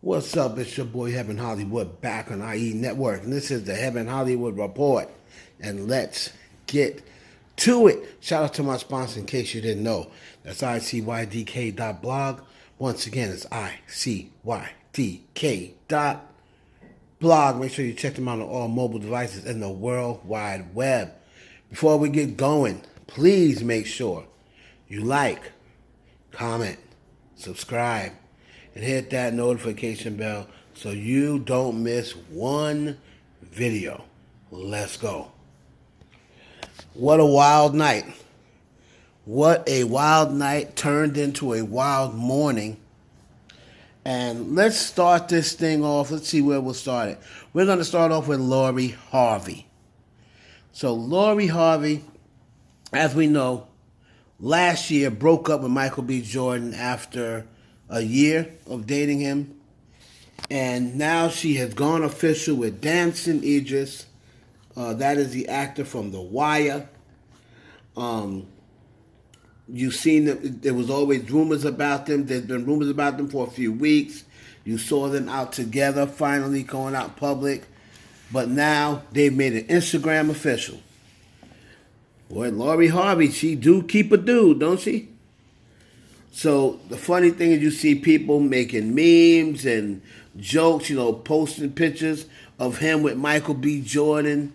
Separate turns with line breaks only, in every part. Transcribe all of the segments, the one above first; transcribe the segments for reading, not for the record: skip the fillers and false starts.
What's up? It's your boy Heaven Hollywood back on IE Network, and this is the Heaven Hollywood Report. And let's get to it. Shout out to my sponsor in case you didn't know. That's icydk.blog. Once again, it's icydk.blog. Make sure you check them out on all mobile devices in the World Wide Web. Before we get going, please make sure you like, comment, subscribe, and hit that notification bell so you don't miss one video. Let's go. What a wild night. What a wild night turned into a wild morning. And let's start this thing off. Let's see where we'll start it. We're going to start off with Lori Harvey. So Lori Harvey, as we know, last year broke up with Michael B. Jordan after a year of dating him, and now she has gone official with Damson Idris. That is the actor from The Wire. You've seen that there was always rumors about them. There's been rumors about them for a few weeks. You saw them out together, finally going out public. But now they've made an Instagram official. Boy, Lori Harvey, she do keep a dude, don't she? So the funny thing is you see people making memes and jokes, posting pictures of him with Michael B. Jordan,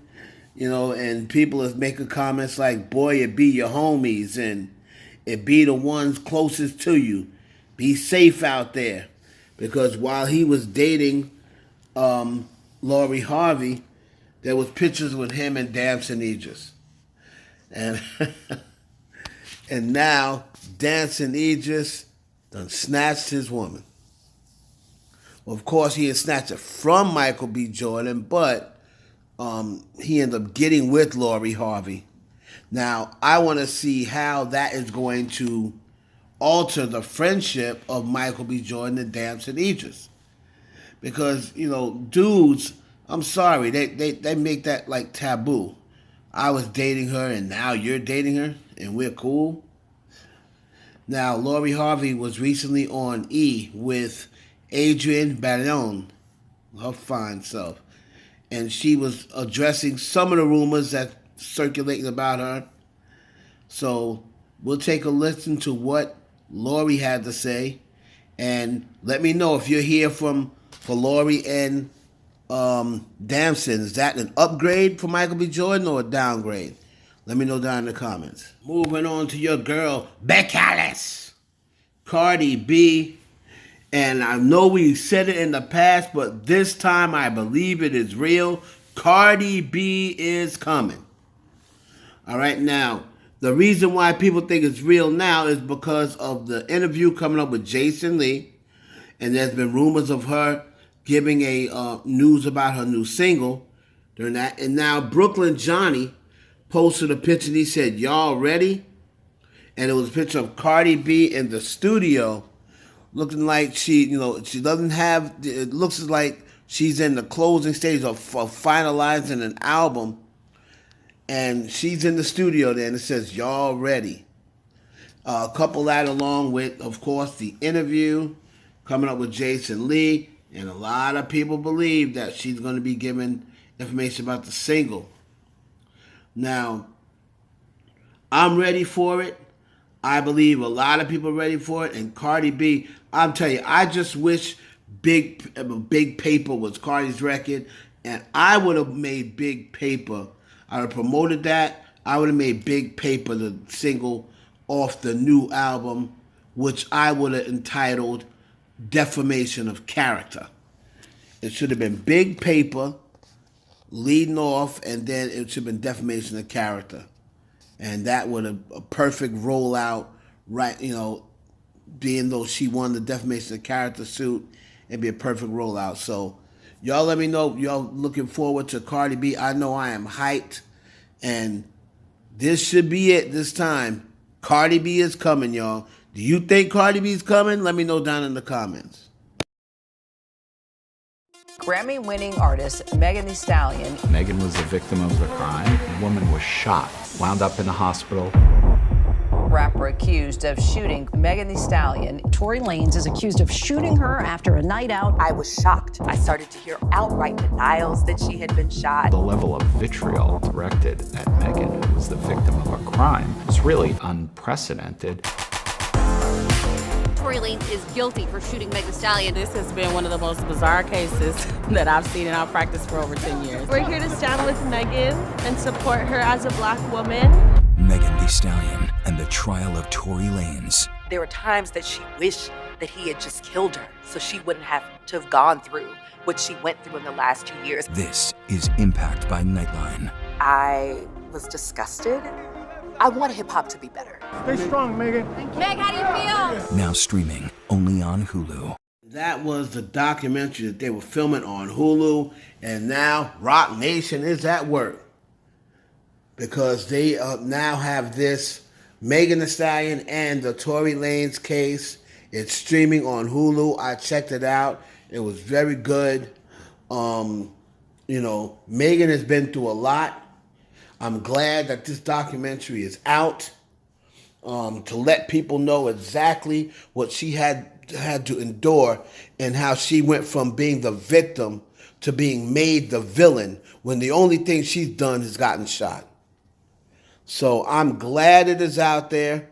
and people is making comments like, boy, it be your homies and it be the ones closest to you. Be safe out there. Because while he was dating Lori Harvey, there was pictures with him and Damson Idris. And and now Damson Idris done snatched his woman. Well, of course, he had snatched it from Michael B. Jordan, but he ended up getting with Lori Harvey. Now, I want to see how that is going to alter the friendship of Michael B. Jordan and Damson Idris. Because, dudes, I'm sorry, they make that like taboo. I was dating her and now you're dating her and we're cool. Now, Lori Harvey was recently on E! With Adrienne Bailon, her fine self. And she was addressing some of the rumors that circulating about her. So we'll take a listen to what Lori had to say. And let me know if you're here for Lori and Damson. Is that an upgrade for Michael B. Jordan or a downgrade? Let me know down in the comments. Moving on to your girl, Beccalis. Cardi B. And I know we said it in the past, but this time I believe it is real. Cardi B is coming. All right, now, the reason why people think it's real now is because of the interview coming up with Jason Lee. And there's been rumors of her giving a news about her new single during that. And now Brooklyn Johnny posted a picture and he said, y'all ready? And it was a picture of Cardi B in the studio looking like she doesn't have, it looks like she's in the closing stage of finalizing an album. And she's in the studio there and it says, y'all ready? Couple that along with, of course, the interview coming up with Jason Lee. And a lot of people believe that she's going to be giving information about the single. Now, I'm ready for it. I believe a lot of people are ready for it. And Cardi B, I'm telling you, I just wish Big Paper was Cardi's record. And I would have made Big Paper. I would have promoted that. I would have made Big Paper the single off the new album, which I would have entitled Defamation of Character. It should have been Big Paper leading off, and then it should have been Defamation of Character. And that would have a perfect rollout, right? Being though she won the Defamation of Character suit, it'd be a perfect rollout. So y'all let me know. Y'all looking forward to Cardi B. I know I am hyped, and this should be it this time. Cardi B is coming, y'all. Do you think Cardi B is coming? Let me know down in the comments.
Grammy-winning artist Megan Thee Stallion.
Megan was the victim of a crime. The woman was shot, wound up in the hospital.
rapper accused of shooting Megan Thee Stallion.
Tory Lanez is accused of shooting her after a night out.
I was shocked. I started to hear outright denials that she had been shot.
The level of vitriol directed at Megan, who was the victim of a crime, is really unprecedented.
Tory Lanez is guilty for shooting Megan Thee Stallion.
This has been one of the most bizarre cases that I've seen in our practice for over 10 years.
We're here to stand with Megan and support her as a Black woman.
Megan Thee Stallion and the trial of Tory Lanez.
There were times that she wished that he had just killed her so she wouldn't have to have gone through what she went through in the last 2 years.
This is Impact by Nightline.
I was disgusted. I want hip-hop to be better.
Stay strong, Megan.
Meg, how do you feel?
Now streaming only on Hulu.
That was the documentary that they were filming on Hulu, and now Rock Nation is at work because they now have this Megan Thee Stallion and the Tory Lanez case. It's streaming on Hulu. I checked it out. It was very good. Megan has been through a lot. I'm glad that this documentary is out to let people know exactly what she had to endure and how she went from being the victim to being made the villain when the only thing she's done is gotten shot. So I'm glad it is out there.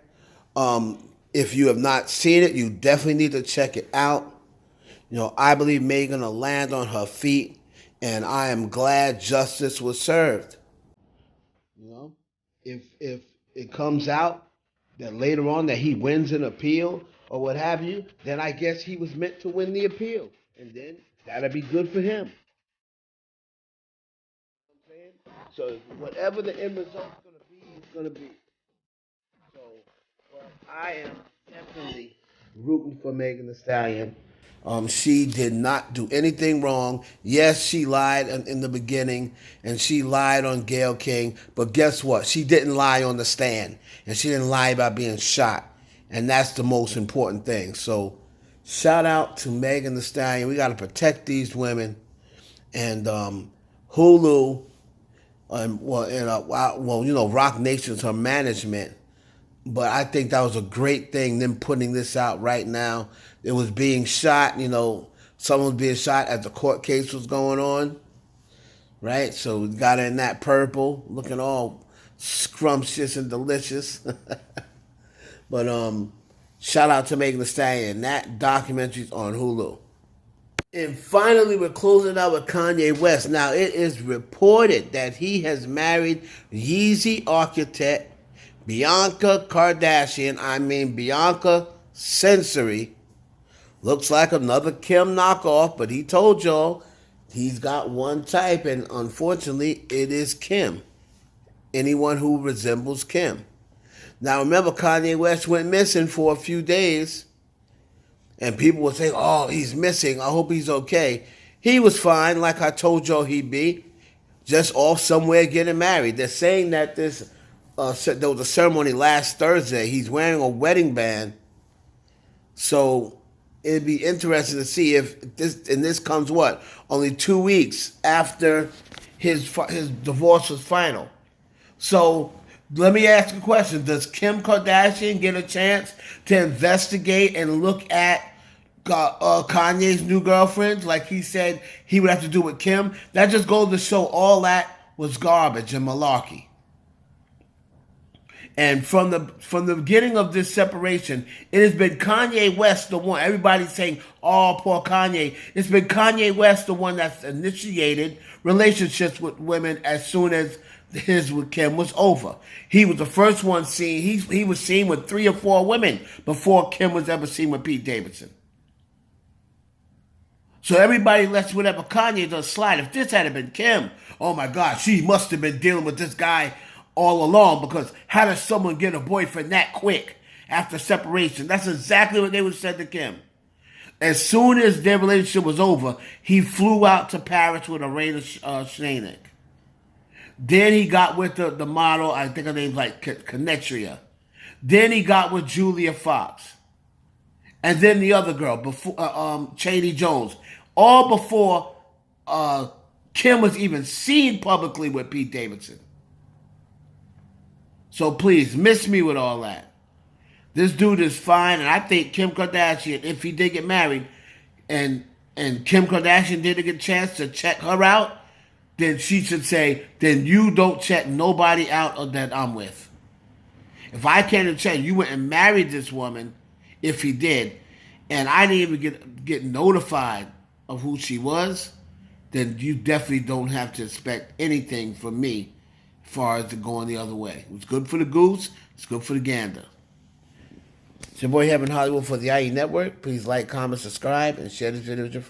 If you have not seen it, you definitely need to check it out. I believe Megan will land on her feet, and I am glad justice was served. If it comes out that later on that he wins an appeal or what have you, then I guess he was meant to win the appeal. And then that'll be good for him. So whatever the end result's going to be, it's going to be. So I am definitely rooting for Megan Thee Stallion. She did not do anything wrong. Yes, she lied in the beginning, and she lied on Gayle King. But guess what? She didn't lie on the stand, and she didn't lie about being shot. And that's the most important thing. So shout out to Megan Thee Stallion. We got to protect these women. And Hulu, Rock Nation's her management. But I think that was a great thing, them putting this out right now. It was being shot, someone was being shot as the court case was going on, right? So we got her in that purple, looking all scrumptious and delicious. But shout out to Megan Thee Stallion. That documentary's on Hulu. And finally, we're closing out with Kanye West. Now, it is reported that he has married Yeezy architect Bianca Kardashian. Bianca Sensory. Looks like another Kim knockoff, but he told y'all he's got one type, and unfortunately, it is Kim. Anyone who resembles Kim. Now, remember, Kanye West went missing for a few days, and people were saying, oh, he's missing. I hope he's okay. He was fine, like I told y'all he'd be, just off somewhere getting married. They're saying that there was a ceremony last Thursday. He's wearing a wedding band. So it'd be interesting to see if this comes only 2 weeks after his divorce was final. So let me ask a question. Does Kim Kardashian get a chance to investigate and look at Kanye's new girlfriend like he said he would have to do with Kim? That just goes to show all that was garbage and malarkey. And from the beginning of this separation, it has been Kanye West the one. Everybody's saying, oh, poor Kanye. It's been Kanye West the one that's initiated relationships with women as soon as his with Kim was over. He was the first one seen. He was seen with 3 or 4 women before Kim was ever seen with Pete Davidson. So everybody lets whatever Kanye does slide. If this had been Kim, oh my God, she must have been dealing with this guy all along, because how does someone get a boyfriend that quick after separation? That's exactly what they would have said to Kim. As soon as their relationship was over, he flew out to Paris with Arena Shaynik. Then he got with the model, I think her name's like Kenetria. Then he got with Julia Fox. And then the other girl, before Cheney Jones. All before Kim was even seen publicly with Pete Davidson. So please, miss me with all that. This dude is fine, and I think Kim Kardashian, if he did get married, and Kim Kardashian did get a chance to check her out, then she should say, then you don't check nobody out that I'm with. If I can't check, you went and married this woman, if he did, and I didn't even get notified of who she was, then you definitely don't have to expect anything from me as far as going the other way. It's good for the goose, it's good for the gander. It's your boy Heaven Hollywood for the IE Network. Please like, comment, subscribe, and share this video with your friends.